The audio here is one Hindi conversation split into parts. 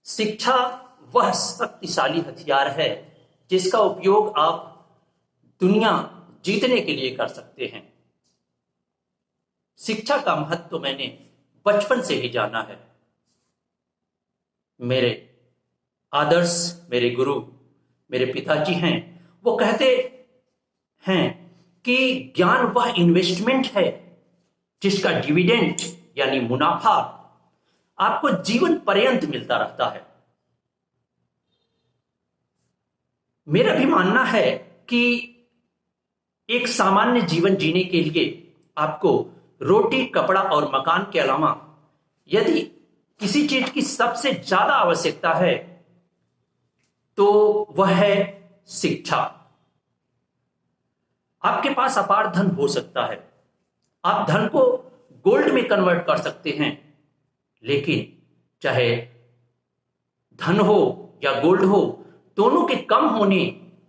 शिक्षा वह शक्तिशाली हथियार है जिसका उपयोग आप दुनिया जीतने के लिए कर सकते हैं। शिक्षा का महत्व मैंने बचपन से ही जाना है। मेरे आदर्श, मेरे गुरु, मेरे पिताजी हैं, वो कहते हैं कि ज्ञान वह इन्वेस्टमेंट है जिसका डिविडेंड यानी मुनाफा आपको जीवन पर्यंत मिलता रहता है। मेरा भी मानना है कि एक सामान्य जीवन जीने के लिए आपको रोटी, कपड़ा और मकान के अलावा यदि किसी चीज की सबसे ज्यादा आवश्यकता है तो वह है शिक्षा। आपके पास अपार धन हो सकता है, आप धन को गोल्ड में कन्वर्ट कर सकते हैं, लेकिन चाहे धन हो या गोल्ड हो, दोनों के कम होने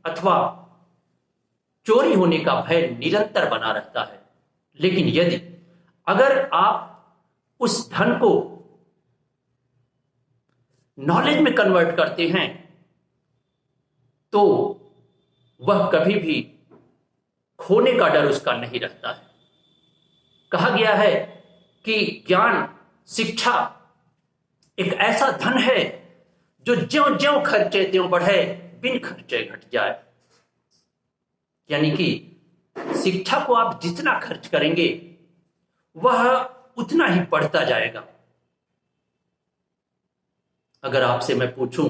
अथवा चोरी होने का भय निरंतर बना रहता है। लेकिन यदि अगर आप उस धन को नॉलेज में कन्वर्ट करते हैं तो वह कभी भी खोने का डर उसका नहीं रहता है। कहा गया है कि ज्ञान, शिक्षा एक ऐसा धन है जो ज्यों ज्यों खर्चे त्यों बढ़े, बिन खर्चे घट जाए। यानी कि शिक्षा को आप जितना खर्च करेंगे वह उतना ही बढ़ता जाएगा। अगर आपसे मैं पूछूं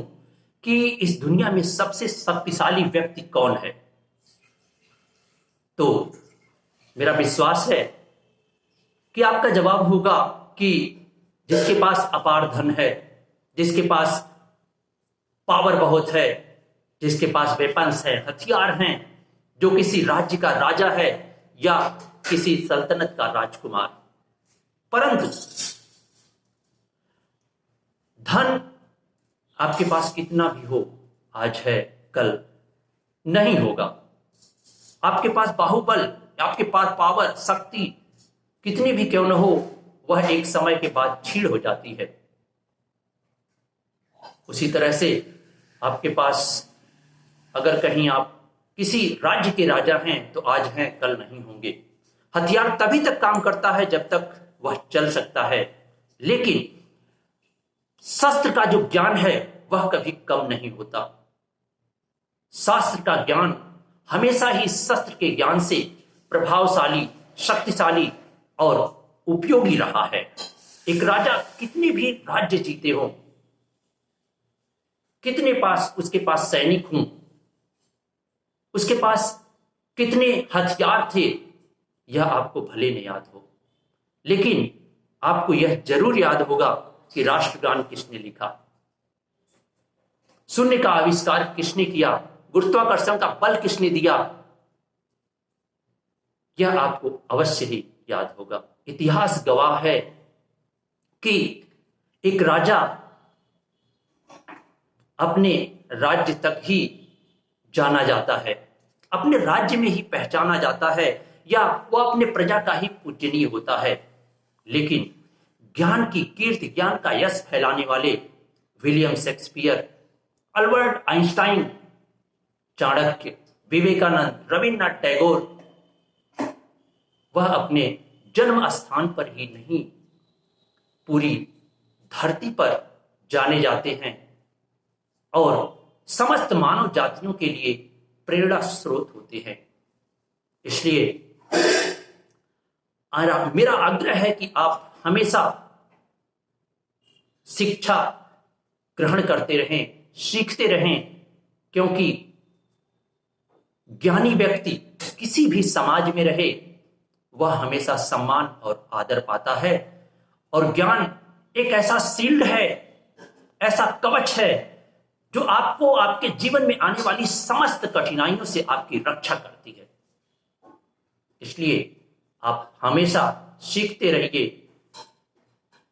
कि इस दुनिया में सबसे शक्तिशाली व्यक्ति कौन है, तो मेरा विश्वास है कि आपका जवाब होगा कि जिसके पास अपार धन है, जिसके पास पावर बहुत है, जिसके पास वेपन्स है, हथियार हैं, जो किसी राज्य का राजा है या किसी सल्तनत का राजकुमार। परंतु धन आपके पास कितना भी हो, आज है कल नहीं होगा। आपके पास बाहुबल, आपके पास पावर, शक्ति कितनी भी क्यों न हो, वह एक समय के बाद छीड़ हो जाती है। उसी तरह से आपके पास अगर कहीं आप किसी राज्य के राजा हैं तो आज हैं कल नहीं होंगे। हथियार तभी तक काम करता है जब तक वह चल सकता है, लेकिन शस्त्र का जो ज्ञान है वह कभी कम नहीं होता। शास्त्र का ज्ञान हमेशा ही शस्त्र के ज्ञान से प्रभावशाली, शक्तिशाली और उपयोगी रहा है। एक राजा कितने भी राज्य जीते हो, कितने पास उसके पास सैनिक हों, उसके पास कितने हथियार थे, यह आपको भले नहीं याद हो, लेकिन आपको यह जरूर याद होगा कि राष्ट्रगान किसने लिखा, शून्य का आविष्कार किसने किया, गुरुत्वाकर्षण का बल किसने दिया, यह आपको अवश्य ही याद होगा। इतिहास गवाह है कि एक राजा अपने राज्य तक ही जाना जाता है, अपने राज्य में ही पहचाना जाता है, या वह अपने प्रजा का ही पूजनीय होता है। लेकिन ज्ञान की कीर्ति, ज्ञान का यश फैलाने वाले William Shakespeare, Albert Einstein, Chanakya, Vivekananda, Rabindranath Tagore, वह अपने जन्म स्थान पर ही नहीं, पूरी धरती पर जाने जाते हैं और समस्त मानव जातियों के लिए प्रेरणा स्रोत होते हैं। इसलिए मेरा आग्रह है कि आप हमेशा शिक्षा ग्रहण करते रहें, सीखते रहें, क्योंकि ज्ञानी व्यक्ति किसी भी समाज में रहे वह हमेशा सम्मान और आदर पाता है। और ज्ञान एक ऐसा शील्ड है, ऐसा कवच है जो आपको आपके जीवन में आने वाली समस्त कठिनाइयों से आपकी रक्षा करती है। इसलिए आप हमेशा सीखते रहिए।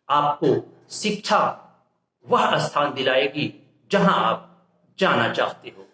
आपको शिक्षा वह स्थान दिलाएगी जहां आप जाना चाहते हो।